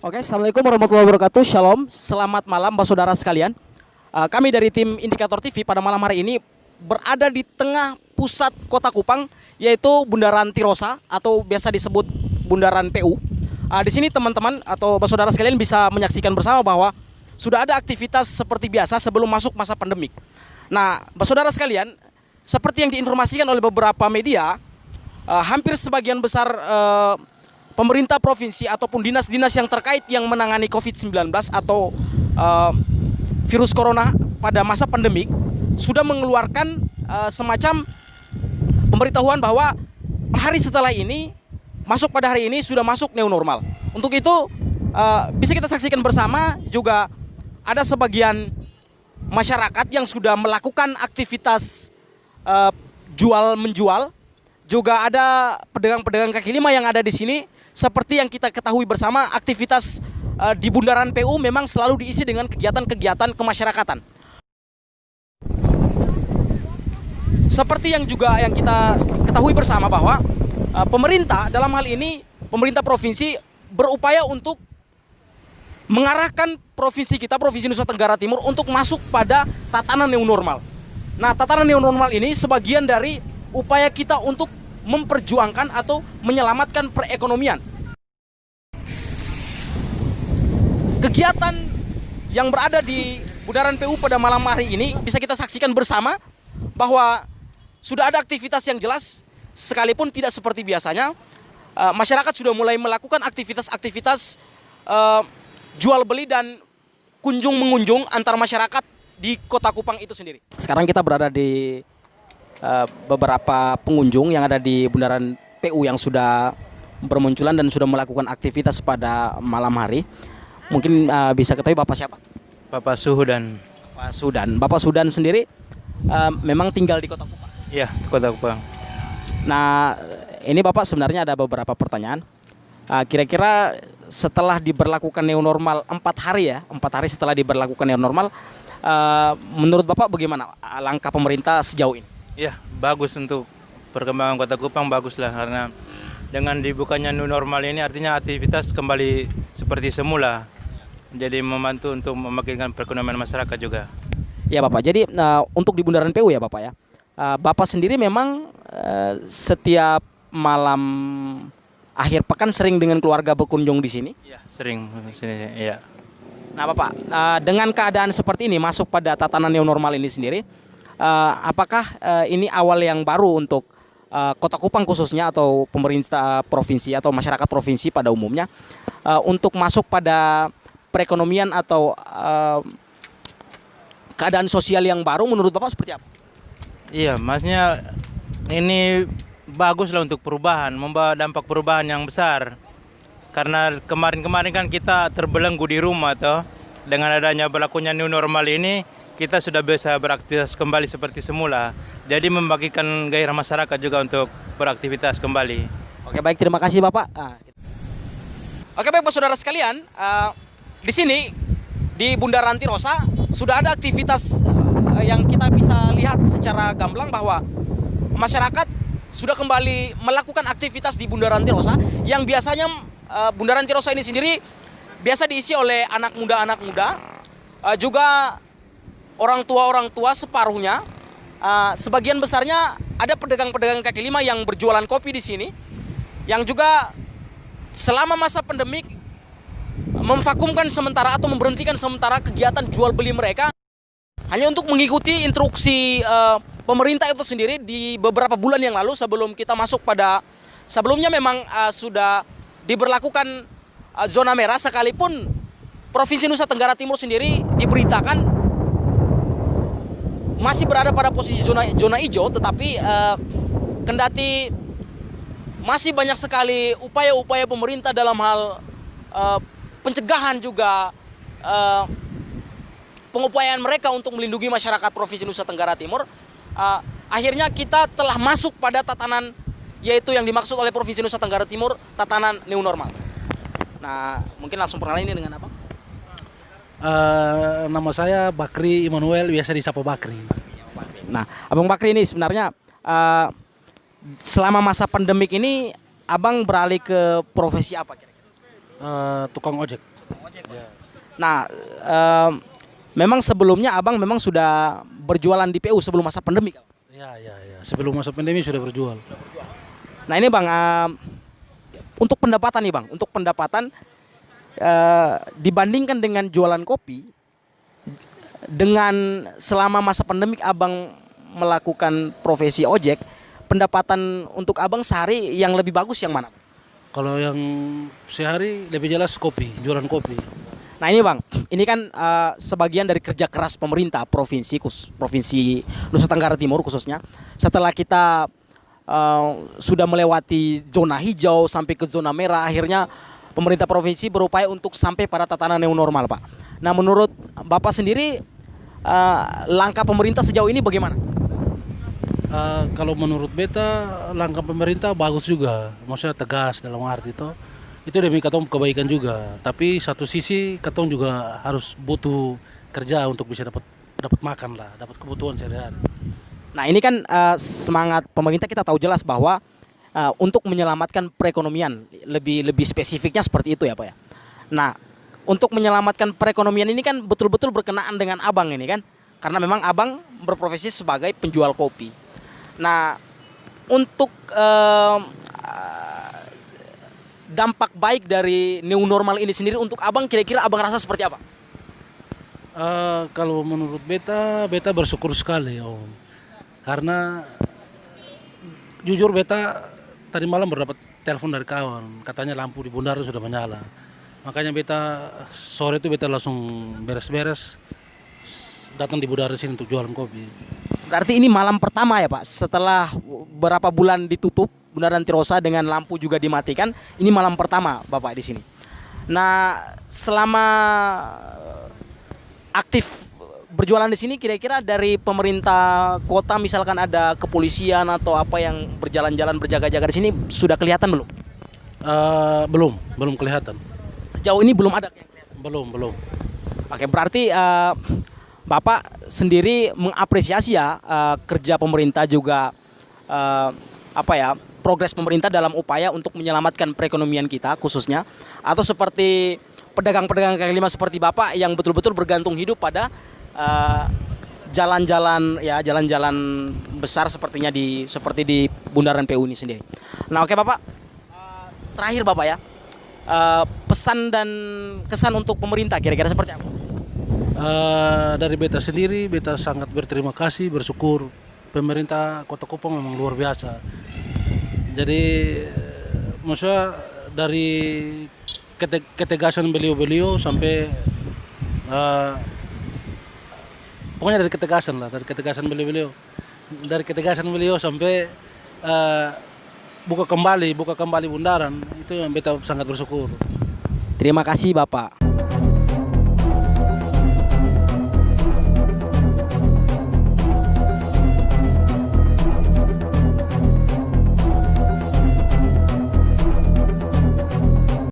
Oke, Assalamualaikum warahmatullahi wabarakatuh. Shalom, selamat malam saudara sekalian. Kami dari tim Indikator TV pada malam hari ini berada di tengah pusat kota Kupang, yaitu Bundaran Tirosa atau biasa disebut Bundaran PU. Di sini teman-teman atau saudara sekalian bisa menyaksikan bersama bahwa sudah ada aktivitas seperti biasa sebelum masuk masa pandemik. Nah, saudara sekalian, seperti yang diinformasikan oleh beberapa media, hampir sebagian besar pemerintah provinsi ataupun dinas-dinas yang terkait yang menangani COVID-19 atau virus corona pada masa pandemik sudah mengeluarkan semacam pemberitahuan bahwa hari setelah ini, pada hari ini sudah masuk new normal. Untuk itu bisa kita saksikan bersama juga ada sebagian masyarakat yang sudah melakukan aktivitas jual-menjual. Juga ada pedagang-pedagang kaki lima yang ada di sini. Seperti yang kita ketahui bersama, aktivitas di Bundaran PU memang selalu diisi dengan kegiatan-kegiatan kemasyarakatan. Seperti yang kita ketahui bersama bahwa pemerintah dalam hal ini, pemerintah provinsi berupaya untuk mengarahkan provinsi kita, Provinsi Nusa Tenggara Timur untuk masuk pada tatanan new normal. Nah, tatanan new normal ini sebagian dari upaya kita untuk memperjuangkan atau menyelamatkan perekonomian. Kegiatan yang berada di Bundaran PU pada malam hari ini bisa kita saksikan bersama bahwa sudah ada aktivitas yang jelas, sekalipun tidak seperti biasanya. Masyarakat sudah mulai melakukan aktivitas-aktivitas jual beli dan kunjung mengunjung antar masyarakat di Kota Kupang itu sendiri. Sekarang kita berada di beberapa pengunjung yang ada di Bundaran PU yang sudah bermunculan dan sudah melakukan aktivitas pada malam hari. Mungkin bisa ketahui Bapak siapa? Bapak Suhudan. Bapak Sudan. Bapak Sudan sendiri memang tinggal di Kota Kupang. Iya, Kota Kupang. Nah, ini Bapak sebenarnya ada beberapa pertanyaan. Kira-kira setelah diberlakukan new normal 4 hari ya, 4 hari setelah diberlakukan new normal, menurut Bapak bagaimana langkah pemerintah sejauh ini? Iya, bagus untuk perkembangan Kota Kupang, bagus lah, karena dengan dibukanya new normal ini artinya aktivitas kembali seperti semula. Jadi membantu untuk membangkitkan perekonomian masyarakat juga. Ya Bapak, jadi untuk di Bundaran PU ya Bapak ya, Bapak sendiri memang setiap malam akhir pekan sering dengan keluarga berkunjung di sini? Iya, sering sini, iya. Nah Bapak, dengan keadaan seperti ini masuk pada tatanan new normal ini sendiri, apakah ini awal yang baru untuk Kota Kupang khususnya atau pemerintah provinsi atau masyarakat provinsi pada umumnya untuk masuk pada perekonomian atau keadaan sosial yang baru menurut Bapak seperti apa? Iya, maksudnya ini bagus lah untuk perubahan, membawa dampak perubahan yang besar. Karena kemarin-kemarin kan kita terbelenggu di rumah toh. Dengan adanya berlakunya new normal ini, kita sudah bisa beraktivitas kembali seperti semula. Jadi membagikan gairah masyarakat juga untuk beraktivitas kembali. Oke, baik, terima kasih Bapak. Oke, baik saudara sekalian, di sini di Bundaran Tirosa sudah ada aktivitas yang kita bisa lihat secara gamblang bahwa masyarakat sudah kembali melakukan aktivitas di Bundaran Tirosa yang biasanya Bundaran Tirosa ini sendiri biasa diisi oleh anak muda, juga orang tua separuhnya. Sebagian besarnya ada pedagang-pedagang kaki lima yang berjualan kopi di sini, yang juga selama masa pandemik memvakumkan sementara atau memberhentikan sementara kegiatan jual beli mereka hanya untuk mengikuti instruksi pemerintah itu sendiri di beberapa bulan yang lalu sebelum kita masuk pada sebelumnya memang sudah diberlakukan zona merah, sekalipun Provinsi Nusa Tenggara Timur sendiri diberitakan masih berada pada posisi zona hijau, tetapi kendati masih banyak sekali upaya-upaya pemerintah dalam hal pencegahan juga pengupayaan mereka untuk melindungi masyarakat Provinsi Nusa Tenggara Timur, akhirnya kita telah masuk pada tatanan yaitu yang dimaksud oleh Provinsi Nusa Tenggara Timur, tatanan new normal. Nah, mungkin langsung perkenalan ini dengan apa? Nama saya Bakri Immanuel, biasa disapa Bakri. Nah, Abang Bakri ini sebenarnya selama masa pandemik ini Abang beralih ke profesi apa kira-kira? Tukang ojek. Nah, memang sebelumnya abang memang sudah berjualan di PU sebelum masa pandemi. Ya. Sebelum masa pandemi sudah berjual. Nah ini bang, untuk pendapatan nih bang, untuk pendapatan dibandingkan dengan jualan kopi, dengan selama masa pandemik abang melakukan profesi ojek, pendapatan untuk abang sehari yang lebih bagus yang mana? Kalau yang sehari lebih jelas kopi, jualan kopi. Nah ini bang, ini kan sebagian dari kerja keras pemerintah provinsi Nusa Tenggara Timur khususnya. Setelah kita sudah melewati zona hijau sampai ke zona merah, akhirnya pemerintah provinsi berupaya untuk sampai pada tatanan new normal, Pak. Nah, menurut Bapak sendiri langkah pemerintah sejauh ini bagaimana? Kalau menurut beta langkah pemerintah bagus juga, maksudnya tegas dalam arti itu demi katong kebaikan juga. Tapi satu sisi katong juga harus butuh kerja untuk bisa dapat makan lah, dapat kebutuhan sehari-hari. Nah ini kan semangat pemerintah kita tahu jelas bahwa untuk menyelamatkan perekonomian, lebih spesifiknya seperti itu ya Pak ya. Nah untuk menyelamatkan perekonomian ini kan betul-betul berkenaan dengan abang ini kan, karena memang abang berprofesi sebagai penjual kopi. Nah untuk dampak baik dari new normal ini sendiri untuk abang kira-kira abang rasa seperti apa? Kalau menurut beta bersyukur sekali Om. Karena jujur beta tadi malam berdapat telepon dari kawan, katanya lampu di Bundaran sudah menyala. Makanya beta sore itu beta langsung beres-beres datang di Bundaran sini untuk jualan kopi. Berarti ini malam pertama ya Pak, setelah berapa bulan ditutup Bundaran Tirosa dengan lampu juga dimatikan, ini malam pertama Bapak di sini. Nah, selama aktif berjualan di sini kira-kira dari pemerintah kota misalkan ada kepolisian atau apa yang berjalan-jalan berjaga-jaga di sini sudah kelihatan belum? Belum kelihatan. Sejauh ini belum ada yang kelihatan. Belum. Oke, berarti Bapak sendiri mengapresiasi ya kerja pemerintah juga progres pemerintah dalam upaya untuk menyelamatkan perekonomian kita khususnya, atau seperti pedagang-pedagang kaki lima seperti Bapak yang betul-betul bergantung hidup pada jalan-jalan besar sepertinya seperti di Bundaran PU ini sendiri. Nah, oke Bapak, terakhir Bapak ya, pesan dan kesan untuk pemerintah kira-kira seperti apa? Dari beta sendiri, beta sangat berterima kasih, bersyukur pemerintah Kota Kupang memang luar biasa. Jadi maksudnya dari ketegasan beliau-beliau sampai pokoknya dari ketegasan beliau sampai buka kembali Bundaran, itu yang beta sangat bersyukur. Terima kasih Bapak.